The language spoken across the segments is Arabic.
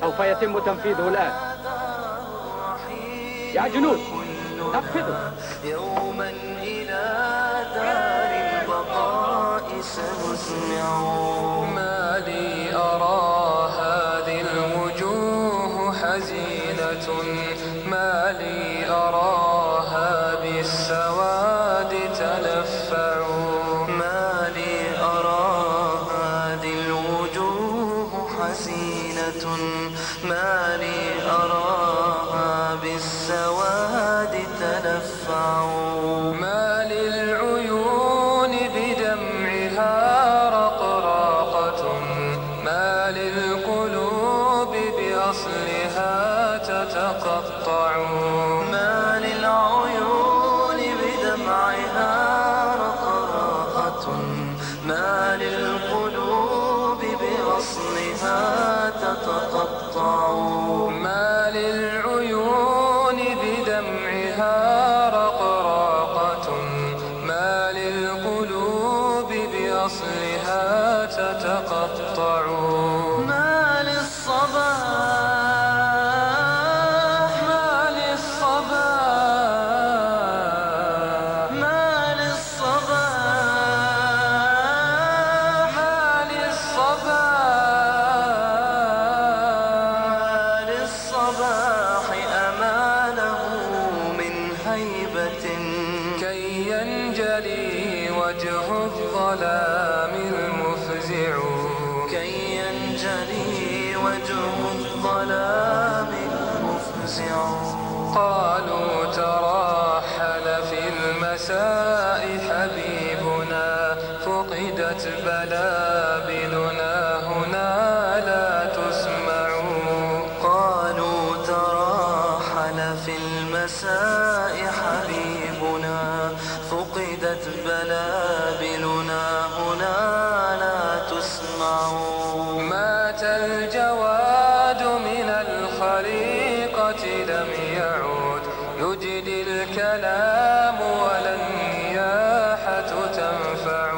سوف يتم تنفيذه الآن. يا جنود نفذوا. يوما إلى دار البقاء سنسمع. ما لي أرى هذه الوجوه حزينة، ما لي أراها بالسواد تلفع. ما لي أرى هذه الوجوه حزينة، ما لي أراها بالسواد تلفع. ما للعيون بدمعها رقراقة، ما للقلوب بأصلها تتقطع. ما للعيون بدمعها رقراقة، ما للقلوب بأصلها تتقطع. ما للعيون بدمعها رقراقة، ما للقلوب بأصلها تتقطع. ما للصباح، ما للصباح، ما للصباح، ما للصباح، ما للصباح أماله من هيبة، كي ينجلي وجه الظلام المفزع. كي ينجلي وجه الظلام المفزع. قالوا ترحل في المساء حبيبنا، فقدت بلابلنا هنا لا تسمع. قالوا ترحل في المساء حبيبنا، فقدت بلابلنا هنا لا تسمع. مات الجواد من الخليقة لم يعود، يجدي الكلام ولا النياحة تنفع.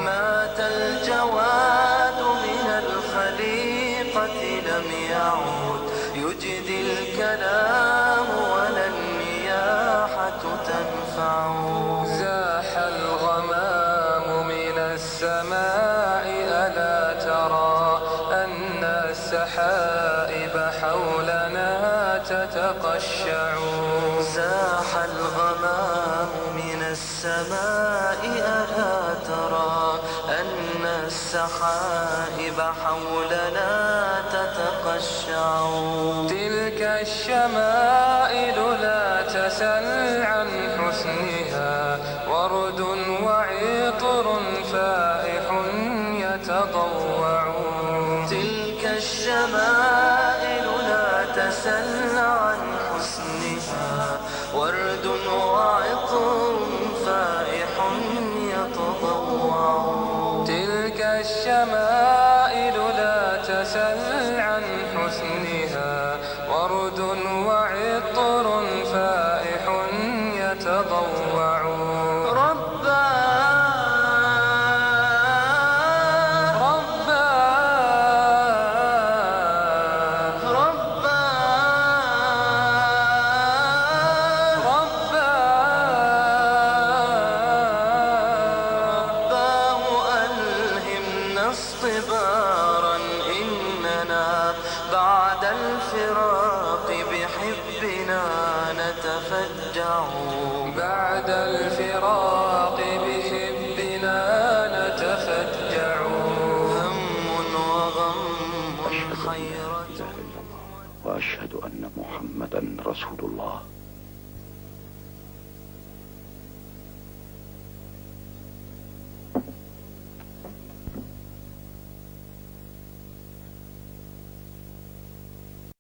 مات الجواد من الخليقة لم يعود، يجدي الكلام ولا النياحة تنفع. زاح الغمام من السماء، ألا ترى أن السحائب حولنا تتقشع. زاح الغمام من السماء، ألا ترى أن السحائب حولنا تتقشع. تلك الشمائل لا تسل عن حسنها، ورد وعطر فائح يتضوع. تلك الشمائل لا تسل عن حسنها، ورد وعطر فائح يتضوع. تلك الشمائل لا تسل عن حسنها، ورد وعطر فائح يتضوع. ربا ربا ربا ربا رباه ألهمنا اصطبارا، إننا بعد الفراق بحبنا نتفجع. بعد الفراق بحبنا نتفجع. هم وغم حيرة. وأشهد أن محمدا رسول الله.